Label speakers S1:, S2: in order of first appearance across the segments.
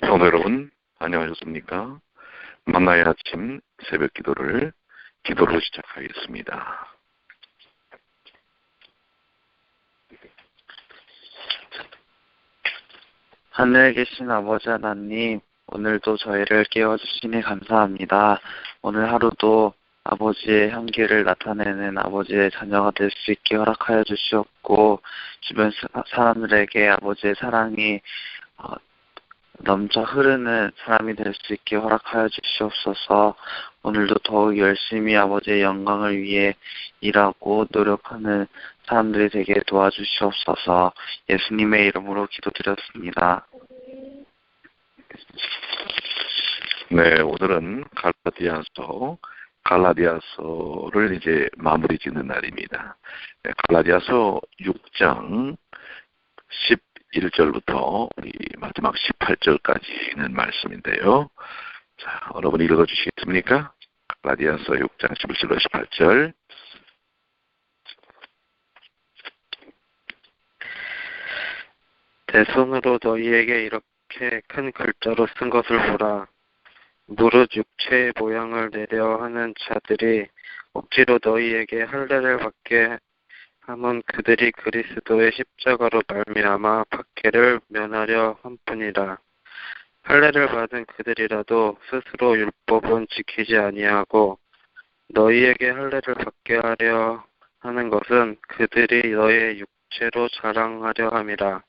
S1: 성도 여러분, 안녕하셨습니까? 만나의 아침 새벽 기도로 시작하겠습니다.
S2: 하늘에 계신 아버지 하나님, 오늘도 저희를 깨워주시니 감사합니다. 오늘 하루도 아버지의 향기를 나타내는 아버지의 자녀가 될 수 있게 허락하여 주시옵고, 주변 사람들에게 아버지의 사랑이 넘쳐 흐르는 사람이 될 수 있게 허락하여 주시옵소서. 오늘도 더욱 열심히 아버지의 영광을 위해 일하고 노력하는 사람들이 되게 도와주시옵소서. 예수님의 이름으로 기도드렸습니다.
S1: 네, 오늘은 갈라디아서를 이제 마무리 짓는 날입니다. 네, 갈라디아서 6장 11절부터 우리 마지막 18절까지는 말씀인데요. 자, 여러분 읽어주시겠습니까? 갈라디아서 6장 11절로 18절.
S3: 내 손으로 너희에게 이렇게 큰 글자로 쓴 것을 보라. 무릇 육체의 모양을 내려 하는 자들이 억지로 너희에게 할례를 받게 함은 그들이 그리스도의 십자가로 말미암아 박해를 면하려 함뿐이라. 할례를 받은 그들이라도 스스로 율법은 지키지 아니하고 너희에게 할례를 받게 하려 하는 것은 그들이 너의 육체로 자랑하려 함이라.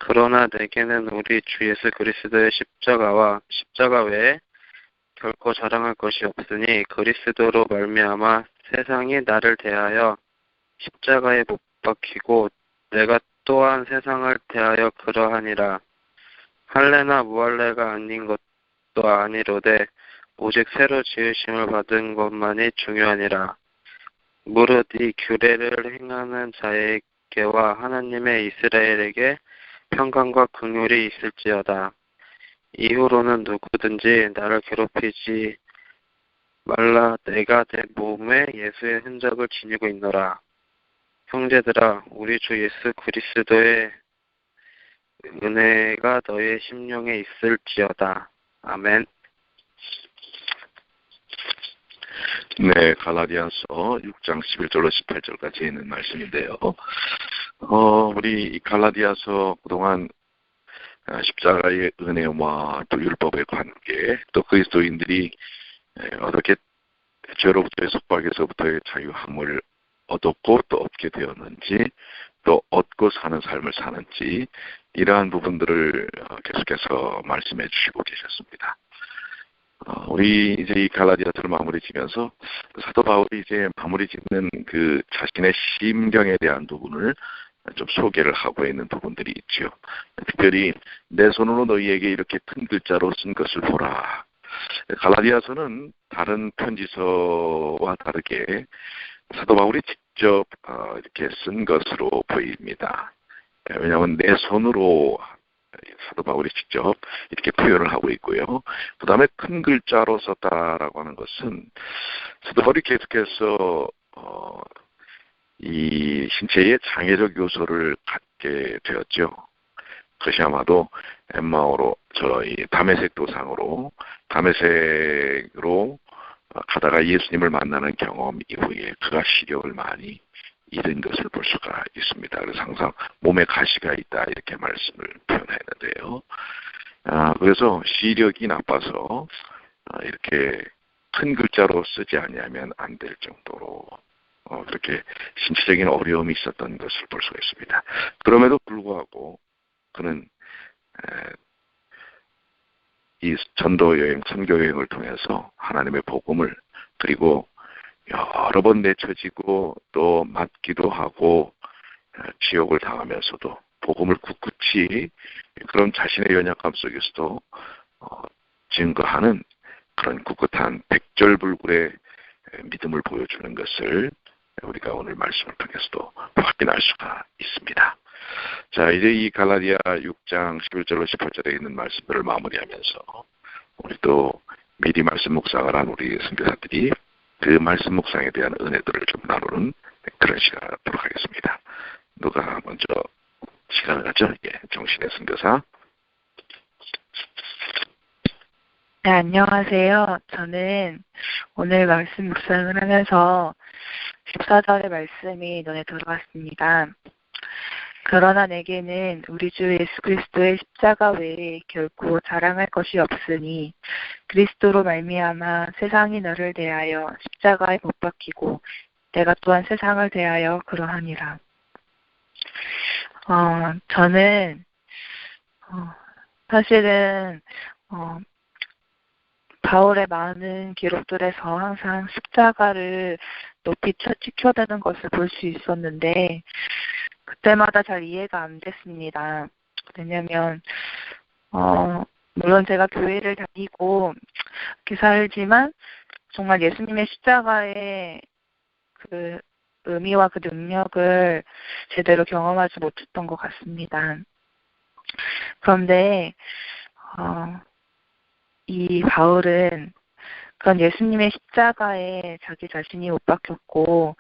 S3: 그러나 내게는 우리 주 예수 그리스도의 십자가 외에 결코 자랑할 것이 없으니 그리스도로 말미암아 세상이 나를 대하여 십자가에 못 박히고 내가 또한 세상을 대하여 그러하니라. 할례나 무할례가 아닌 것도 아니로되 오직 새로 지으심을 받은 것만이 중요하니라. 무릇 이 규례를 행하는 자에게와 하나님의 이스라엘에게 평강과 긍휼이 있을지어다. 이후로는 누구든지 나를 괴롭히지 말라. 내가 내 몸에 예수의 흔적을 지니고 있노라. 형제들아, 우리 주 예수 그리스도의 은혜가 너의 심령에 있을지어다. 아멘.
S1: 네, 갈라디아서 6장 11절로 18절까지 있는 말씀인데요. 우리 이 갈라디아서 그동안 십자가의 은혜와 또 율법의 관계, 또 그리스도인들이 어떻게 죄로부터의 속박에서부터의 자유함을 얻었고 또 얻게 되었는지, 또 얻고 사는 삶을 사는지, 이러한 부분들을 계속해서 말씀해 주시고 계셨습니다. 우리 이제 이 갈라디아서를 마무리 지면서 사도 바울이 이제 마무리 짓는 그 자신의 심경에 대한 부분을 좀 소개를 하고 있는 부분들이 있죠. 특별히 내 손으로 너희에게 이렇게 큰 글자로 쓴 것을 보라. 갈라디아서는 다른 편지서와 다르게 사도 바울이 직접 이렇게 쓴 것으로 보입니다. 왜냐하면 내 손으로 사도 바울이 직접 이렇게 표현을 하고 있고요. 그 다음에 큰 글자로 썼다라고 하는 것은 사도 바울이 계속해서 이 신체의 장애적 요소를 갖게 되었죠. 그것이 아마도 엠마오로 저희 다메섹 도상으로 다메섹으로 가다가 예수님을 만나는 경험 이후에 그가 시력을 많이 잃은 것을 볼 수가 있습니다. 그래서 항상 몸에 가시가 있다 이렇게 말씀을 표현했는데요. 그래서 시력이 나빠서 이렇게 큰 글자로 쓰지 아니하면 안 될 정도로 그렇게 신체적인 어려움이 있었던 것을 볼 수가 있습니다. 그럼에도 불구하고 그는 이 전도 여행, 선교 여행을 통해서 하나님의 복음을, 그리고 여러 번 내쳐지고 또 맞기도 하고 지옥을 당하면서도 복음을 굳굳이 그런 자신의 연약함 속에서도 증거하는 그런 꿋꿋한 백절불굴의 믿음을 보여주는 것을 우리가 오늘 말씀을 통해서도 확인할 수가 있습니다. 자, 이제 이 갈라디아 6장 11절로 18절에 있는 말씀들을 마무리하면서 우리 또 미리 말씀 묵상을 한 우리 선교사들이 그 말씀 묵상에 대한 은혜들을 좀 나누는 그런 시간을 갖도록 하겠습니다. 누가 먼저 시간을 갖죠? 예, 정신의 선교사.
S4: 네, 안녕하세요. 저는 오늘 말씀 묵상을 하면서 14절의 말씀이 눈에 들어왔습니다. 그러나 내게는 우리 주 예수 그리스도의 십자가 외에 결코 자랑할 것이 없으니 그리스도로 말미암아 세상이 너를 대하여 십자가에 못 박히고 내가 또한 세상을 대하여 그러하니라. 저는 사실은 바울의 많은 기록들에서 항상 십자가를 높이 치켜드는 것을 볼 수 있었는데 그때마다 잘 이해가 안 됐습니다. 왜냐하면 물론 제가 교회를 다니고 이렇게 살지만 정말 예수님의 십자가의 그 의미와 그 능력을 제대로 경험하지 못했던 것 같습니다. 그런데 이 바울은 그런 예수님의 십자가에 자기 자신이 못 박혔고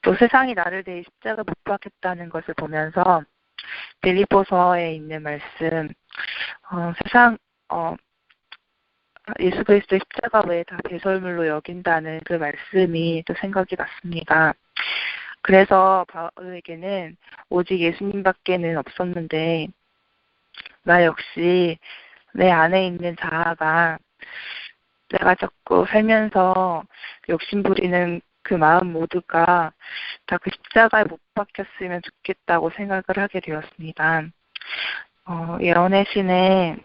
S4: 또 세상이 나를 대해 십자가 못 박혔다는 것을 보면서 빌립보서에 있는 말씀 예수 그리스도의 십자가 외에 다 배설물로 여긴다는 그 말씀이 또 생각이 났습니다. 그래서 바울에게는 오직 예수님밖에는 없었는데 나 역시 내 안에 있는 자아가 내가 자꾸 살면서 욕심부리는 그 마음 모두가 다 그 십자가에 못 박혔으면 좋겠다고 생각을 하게 되었습니다. 예언의 신에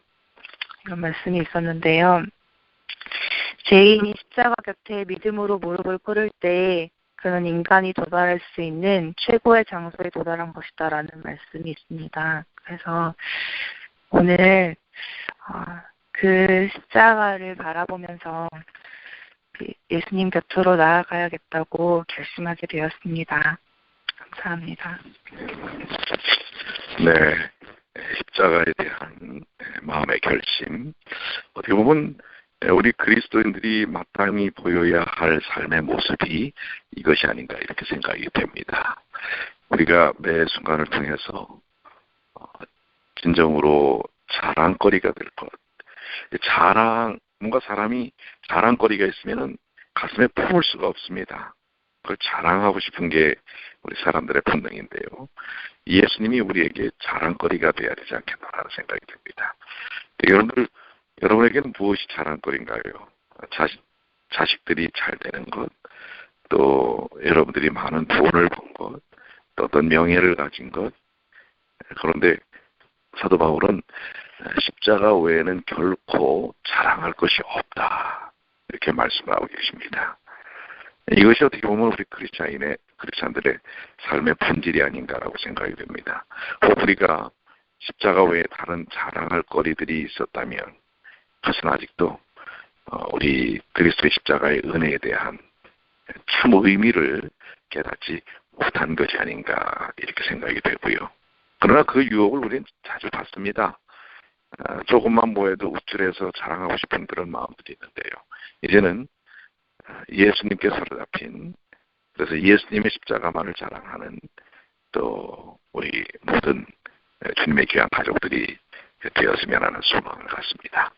S4: 이런 말씀이 있었는데요. 죄인이 십자가 곁에 믿음으로 무릎을 꿇을 때 그는 인간이 도달할 수 있는 최고의 장소에 도달한 것이다라는 말씀이 있습니다. 그래서 오늘 그 십자가를 바라보면서 예수님 곁으로 나아가야겠다고 결심하게 되었습니다. 감사합니다.
S1: 네, 십자가에 대한 마음의 결심. 어떻게 보면 우리 그리스도인들이 마땅히 보여야 할 삶의 모습이 이것이 아닌가 이렇게 생각이 됩니다. 우리가 매 순간을 통해서 진정으로 자랑거리가 될 것. 뭔가 사람이 자랑거리가 있으면은 가슴에 품을 수가 없습니다. 그걸 자랑하고 싶은 게 우리 사람들의 본능인데요. 예수님이 우리에게 자랑거리가 돼야 되지 않겠나라는 생각이 듭니다. 여러분에게는 무엇이 자랑거리인가요? 자식들이 잘 되는 것, 또 여러분들이 많은 돈을 번 것, 또 어떤 명예를 가진 것. 그런데 사도 바울은 십자가 외에는 결코 자랑할 것이 없다. 이렇게 말씀하고 계십니다. 이것이 어떻게 보면 우리 크리스찬들의 삶의 본질이 아닌가라고 생각이 됩니다. 혹 우리가 십자가 외에 다른 자랑할 거리들이 있었다면 그것은 아직도 우리 그리스도의 십자가의 은혜에 대한 참 의미를 깨닫지 못한 것이 아닌가 이렇게 생각이 되고요. 그러나 그 유혹을 우리는 자주 받습니다. 조금만 보여도 우쭐해서 자랑하고 싶은 그런 마음들이 있는데요. 이제는 예수님께 사로잡힌, 그래서 예수님의 십자가만을 자랑하는 또 우리 모든 주님의 귀한 가족들이 되었으면 하는 소망을 갖습니다.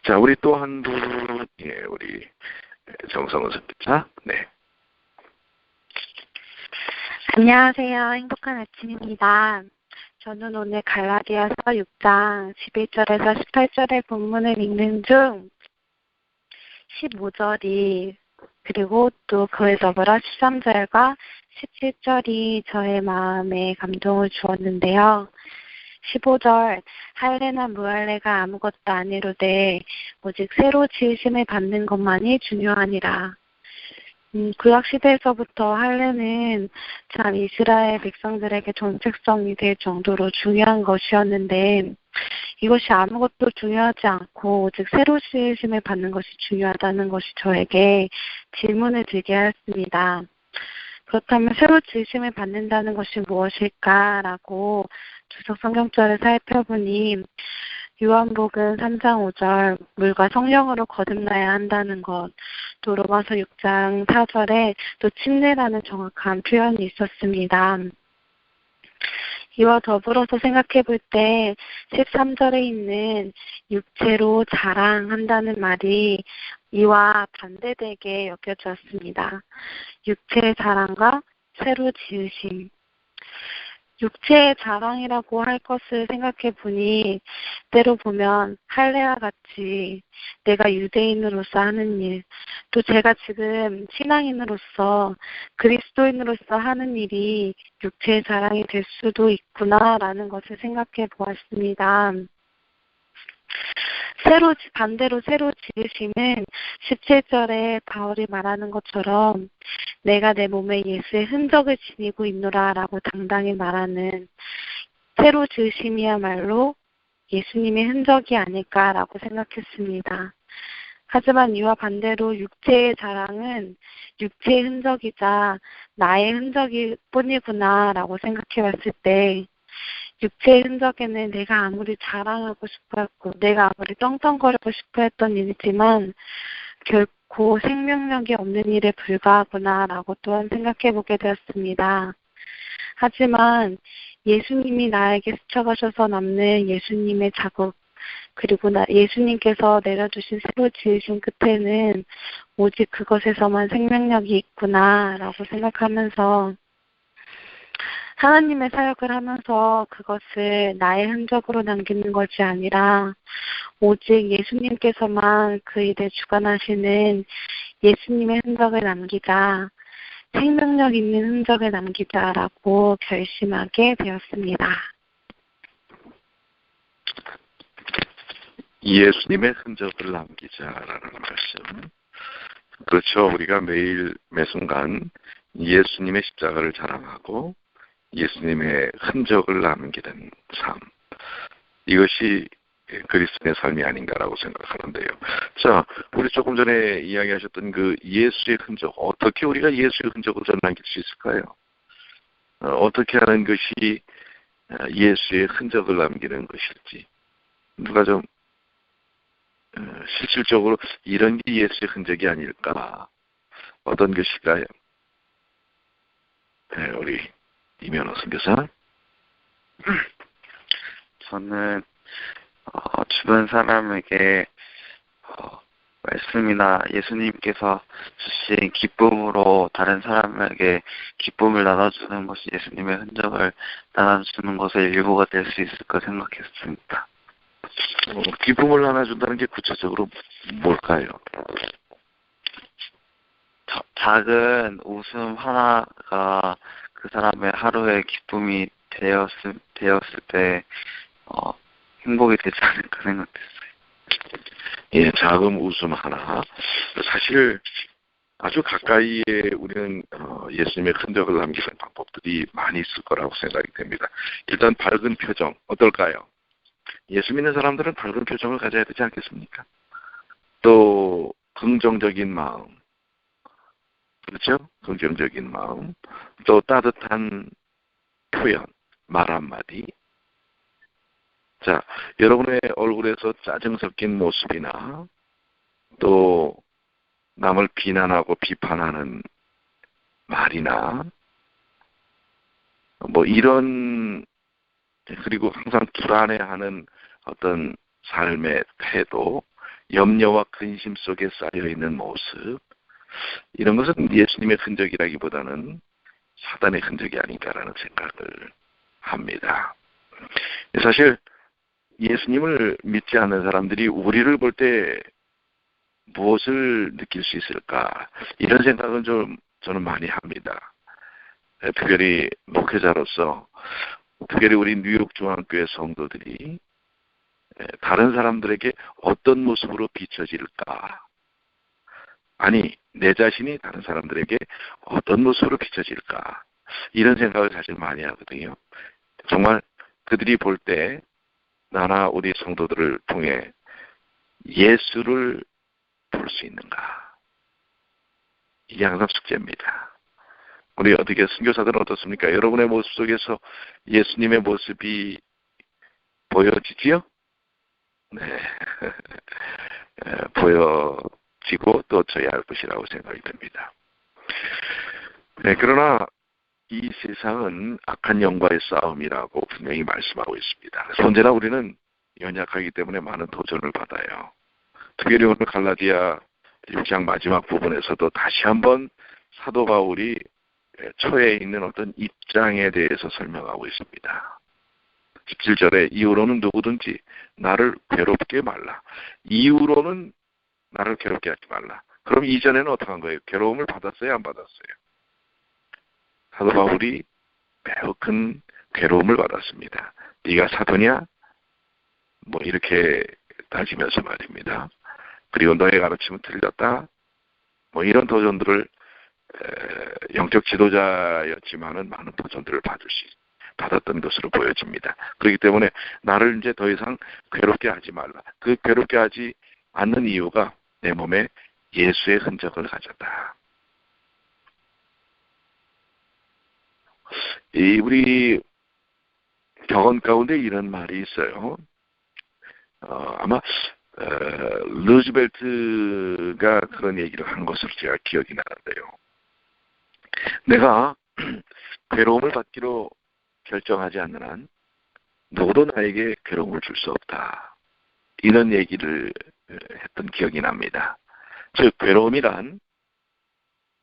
S1: 자, 우리 또 한 분, 우리 정성은 선교사. 네.
S5: 안녕하세요. 행복한 아침입니다. 저는 오늘 갈라디아서 6장 11절에서 18절의 본문을 읽는 중 15절이 그리고 또 그에 더불어 13절과 17절이 저의 마음에 감동을 주었는데요. 15절 할례나 무할례가 아무것도 아니로되 오직 새로 지으심을 받는 것만이 중요하니라. 구약 시대에서부터 할례는 참 이스라엘 백성들에게 정체성이 될 정도로 중요한 것이었는데 이것이 아무것도 중요하지 않고 오직 새로 지으심을 받는 것이 중요하다는 것이 저에게 질문을 들게 하였습니다. 그렇다면 새로 지으심을 받는다는 것이 무엇일까라고 주석 성경절을 살펴보니 요한복음 3장 5절 물과 성령으로 거듭나야 한다는 것, 또 로마서 6장 4절에 또 침례라는 정확한 표현이 있었습니다. 이와 더불어서 생각해 볼 때 13절에 있는 육체로 자랑한다는 말이 이와 반대되게 여겨졌습니다. 육체의 자랑과 새로 지으심. 육체의 자랑이라고 할 것을 생각해 보니 때로 보면 할례와 같이 내가 유대인으로서 하는 일, 또 제가 지금 신앙인으로서 그리스도인으로서 하는 일이 육체의 자랑이 될 수도 있구나라는 것을 생각해 보았습니다. 반대로 새로 지으심은 17절에 바울이 말하는 것처럼 내가 내 몸에 예수의 흔적을 지니고 있노라라고 당당히 말하는 새로 지으심이야말로 예수님의 흔적이 아닐까라고 생각했습니다. 하지만 이와 반대로 육체의 자랑은 육체의 흔적이자 나의 흔적일 뿐이구나라고 생각해 봤을 때 육체의 흔적에는 내가 아무리 자랑하고 싶어 했고 내가 아무리 떵떵거리고 싶어 했던 일이지만 결코 생명력이 없는 일에 불과하구나라고 또한 생각해 보게 되었습니다. 하지만 예수님이 나에게 스쳐가셔서 남는 예수님의 자국 그리고 예수님께서 내려주신 새로 지으신 끝에는 오직 그것에서만 생명력이 있구나라고 생각하면서 하나님의 사역을 하면서 그것을 나의 흔적으로 남기는 것이 아니라 오직 예수님께서만 그 일에 주관하시는 예수님의 흔적을 남기자, 생명력 있는 흔적을 남기자라고 결심하게 되었습니다.
S1: 예수님의 흔적을 남기자라는 말씀. 그렇죠. 우리가 매일 매순간 예수님의 십자가를 자랑하고 예수님의 흔적을 남기는 삶. 이것이 그리스도의 삶이 아닌가라고 생각하는데요. 자, 우리 조금 전에 이야기하셨던 그 예수의 흔적, 어떻게 우리가 예수의 흔적을 남길 수 있을까요? 어떻게 하는 것이 예수의 흔적을 남기는 것일지. 누가 좀 실질적으로 이런 게 예수의 흔적이 아닐까? 어떤 것일까요? 네, 우리 이면호 선교사.
S2: 저는 주변 사람에게 말씀이나 예수님께서 주신 기쁨으로 다른 사람에게 기쁨을 나눠주는 것이 예수님의 흔적을 나눠주는 것의 일부가 될 수 있을까 생각했습니다.
S1: 기쁨을 나눠준다는 게 구체적으로 뭘까요?
S2: 작은 웃음 하나가 그 사람의 하루의 기쁨이 되었을 때 행복이 되지 않을까 생각했어요.
S1: 예, 작은 웃음 하나. 사실 아주 가까이에 우리는 예수님의 흔적을 남기는 방법들이 많이 있을 거라고 생각이 됩니다. 일단 밝은 표정 어떨까요? 예수 믿는 사람들은 밝은 표정을 가져야 되지 않겠습니까? 또 긍정적인 마음, 그렇죠? 긍정적인 마음, 또 따뜻한 표현, 말 한마디. 자, 여러분의 얼굴에서 짜증 섞인 모습이나 또 남을 비난하고 비판하는 말이나 뭐 이런, 그리고 항상 불안해하는 어떤 삶의 태도, 염려와 근심 속에 쌓여있는 모습, 이런 것은 예수님의 흔적이라기보다는 사단의 흔적이 아닌가라는 생각을 합니다. 사실 예수님을 믿지 않는 사람들이 우리를 볼 때 무엇을 느낄 수 있을까, 이런 생각은 저는 많이 합니다. 특별히 목회자로서, 특별히 우리 뉴욕 중앙교회 성도들이 다른 사람들에게 어떤 모습으로 비춰질까, 아니 내 자신이 다른 사람들에게 어떤 모습으로 비춰질까, 이런 생각을 사실 많이 하거든요. 정말 그들이 볼 때 나나 우리 성도들을 통해 예수를 볼 수 있는가, 이게 항상 숙제입니다. 우리 어떻게 선교사들은 어떻습니까? 여러분의 모습 속에서 예수님의 모습이 보여지지요? 네. 보여지고 또 져야 할 것이라고 생각이 됩니다. 네, 그러나 이 세상은 악한 영과의 싸움이라고 분명히 말씀하고 있습니다. 그래서 언제나 우리는 연약하기 때문에 많은 도전을 받아요. 특별히 오늘 갈라디아 6장 마지막 부분에서도 다시 한번 사도 바울이 처해 있는 어떤 입장에 대해서 설명하고 있습니다. 17절에 이후로는 누구든지 나를 괴롭게 말라. 이후로는 나를 괴롭게 하지 말라. 그럼 이전에는 어떻게 한 거예요? 괴로움을 받았어요? 안 받았어요? 사도 바울이 매우 큰 괴로움을 받았습니다. 네가 사도냐? 뭐 이렇게 따지면서 말입니다. 그리고 너의 가르침은 틀렸다. 뭐 이런 도전들을 영적 지도자였지만은 많은 도전들을 받았던 것으로 보여집니다. 그렇기 때문에 나를 이제 더 이상 괴롭게 하지 말라. 그 괴롭게 하지 않는 이유가 내 몸에 예수의 흔적을 가졌다. 우리 격언 가운데 이런 말이 있어요. 아마 루즈벨트가 그런 얘기를 한 것으로 제가 기억이 나는데요. 내가 괴로움을 받기로 결정하지 않는 한 누구도 나에게 괴로움을 줄 수 없다. 이런 얘기를 했던 기억이 납니다. 즉 괴로움이란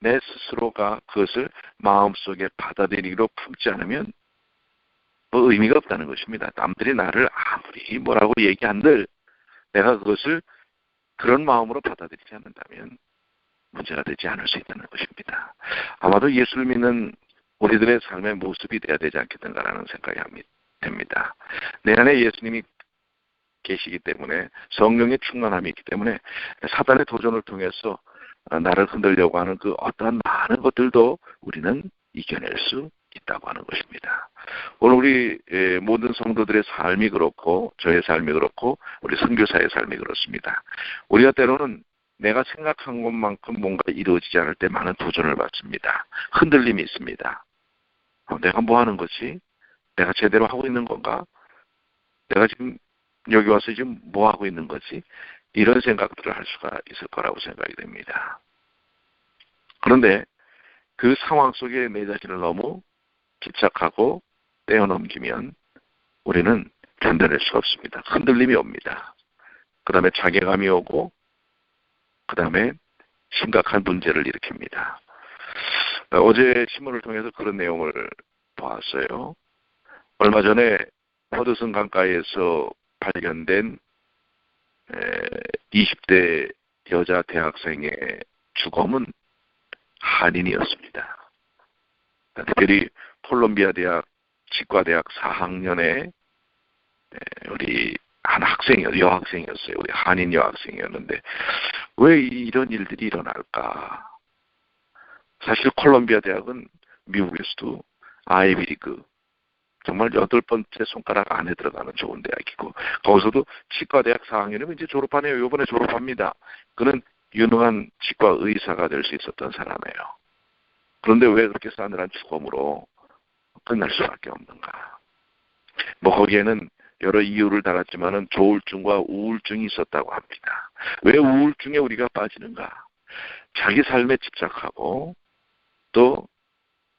S1: 내 스스로가 그것을 마음속에 받아들이기로 품지 않으면 뭐 의미가 없다는 것입니다. 남들이 나를 아무리 뭐라고 얘기한들 내가 그것을 그런 마음으로 받아들이지 않는다면 문제가 되지 않을 수 있다는 것입니다. 아마도 예수를 믿는 우리들의 삶의 모습이 되어야 되지 않겠는가라는 생각이 됩니다. 내 안에 예수님이 계시기 때문에 성령의 충만함이 있기 때문에 사단의 도전을 통해서 나를 흔들려고 하는 그 어떠한 많은 것들도 우리는 이겨낼 수 있다고 하는 것입니다. 오늘 우리 모든 성도들의 삶이 그렇고 저의 삶이 그렇고 우리 선교사의 삶이 그렇습니다. 우리가 때로는 내가 생각한 것만큼 뭔가 이루어지지 않을 때 많은 도전을 받습니다. 흔들림이 있습니다. 내가 뭐 하는 거지? 내가 제대로 하고 있는 건가? 내가 지금 여기 와서 지금 뭐 하고 있는 거지? 이런 생각들을 할 수가 있을 거라고 생각이 됩니다. 그런데 그 상황 속에 내 자신을 너무 집착하고 떼어넘기면 우리는 견뎌낼 수가 없습니다. 흔들림이 옵니다. 그 다음에 자괴감이 오고 그 다음에 심각한 문제를 일으킵니다. 어제 신문을 통해서 그런 내용을 보았어요. 얼마 전에 허드슨 강가에서 발견된 20대 여자 대학생의 주검은 한인이었습니다. 특별히 콜롬비아 대학 치과대학 4학년의 우리 한 여학생이었어요. 우리 한인 여학생이었는데 왜 이런 일들이 일어날까? 사실 콜롬비아 대학은 미국에서도 아이비리그 정말 8번째 손가락 안에 들어가는 좋은 대학이고 거기서도 치과대학 4학년이면 이제 졸업하네요. 이번에 졸업합니다. 그는 유능한 치과 의사가 될 수 있었던 사람이에요. 그런데 왜 그렇게 싸늘한 죽음으로 끝날 수밖에 없는가? 뭐 거기에는 여러 이유를 달았지만은 조울증과 우울증이 있었다고 합니다. 왜 우울증에 우리가 빠지는가? 자기 삶에 집착하고 또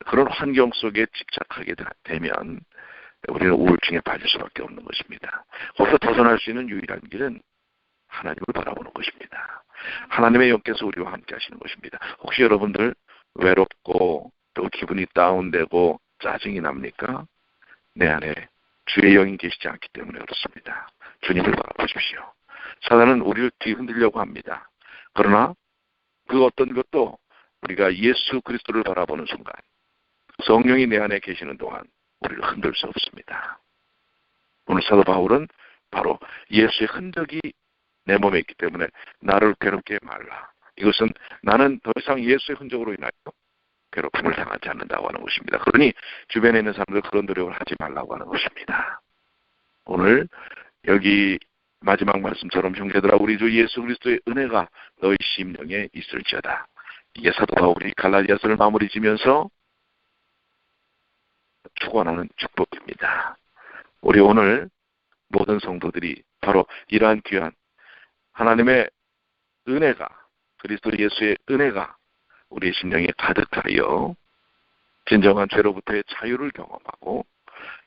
S1: 그런 환경 속에 집착하게 되면 우리는 우울증에 빠질 수밖에 없는 것입니다. 거기서 벗어날 수 있는 유일한 길은 하나님을 바라보는 것입니다. 하나님의 영께서 우리와 함께 하시는 것입니다. 혹시 여러분들 외롭고 또 기분이 다운되고 짜증이 납니까? 내 안에 주의 영이 계시지 않기 때문에 그렇습니다. 주님을 바라보십시오. 사단은 우리를 뒤흔들려고 합니다. 그러나 그 어떤 것도 우리가 예수 그리스도를 바라보는 순간 성령이 내 안에 계시는 동안 우리를 흔들 수 없습니다. 오늘 사도 바울은 바로 예수의 흔적이 내 몸에 있기 때문에 나를 괴롭게 말라. 이것은 나는 더 이상 예수의 흔적으로 인하여 괴롭힘을 당하지 않는다고 하는 것입니다. 그러니 주변에 있는 사람들 그런 노력을 하지 말라고 하는 것입니다. 오늘 여기 마지막 말씀처럼 형제들아 우리 주 예수 그리스도의 은혜가 너희 심령에 있을지어다. 이게 사도 바울이 갈라디아서를 마무리 지면서 축원하는 축복입니다. 우리 오늘 모든 성도들이 바로 이러한 귀한 하나님의 은혜가 그리스도 예수의 은혜가 우리의 심령에 가득하여 진정한 죄로부터의 자유를 경험하고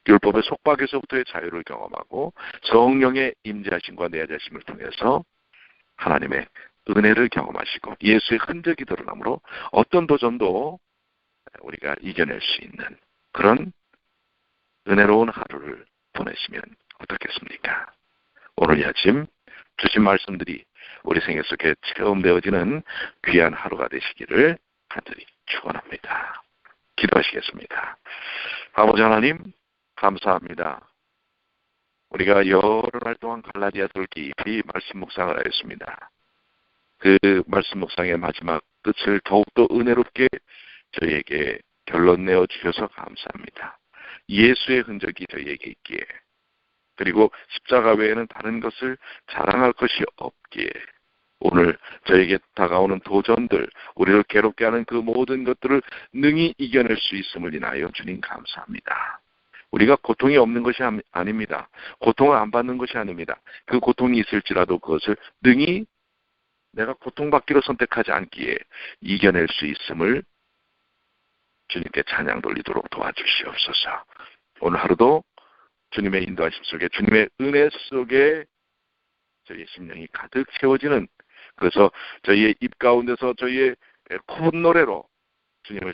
S1: 율법의 속박에서부터의 자유를 경험하고 성령의 임재하심과 내재하심을 통해서 하나님의 은혜를 경험하시고 예수의 흔적이 드러나므로 어떤 도전도 우리가 이겨낼 수 있는 그런 은혜로운 하루를 보내시면 어떻겠습니까? 오늘 이 아침 주신 말씀들이 우리 생애 속에 체험되어지는 귀한 하루가 되시기를 간절히 축원합니다. 기도하시겠습니다. 아버지 하나님 감사합니다. 우리가 여러 날 동안 갈라디아서를 깊이 말씀 묵상을 하였습니다. 그 말씀 묵상의 마지막 끝을 더욱더 은혜롭게 저희에게 결론 내어 주셔서 감사합니다. 예수의 흔적이 저희에게 있기에 그리고 십자가 외에는 다른 것을 자랑할 것이 없기에 오늘 저에게 다가오는 도전들, 우리를 괴롭게 하는 그 모든 것들을 능히 이겨낼 수 있음을 인하여 주님 감사합니다. 우리가 고통이 없는 것이 아닙니다. 고통을 안 받는 것이 아닙니다. 그 고통이 있을지라도 그것을 능히 내가 고통받기로 선택하지 않기에 이겨낼 수 있음을 주님께 찬양 돌리도록 도와주시옵소서. 오늘 하루도 주님의 인도하심 속에 주님의 은혜 속에 저희의 심령이 가득 채워지는 그래서 저희의 입 가운데서 저희의 콧노래로 주님을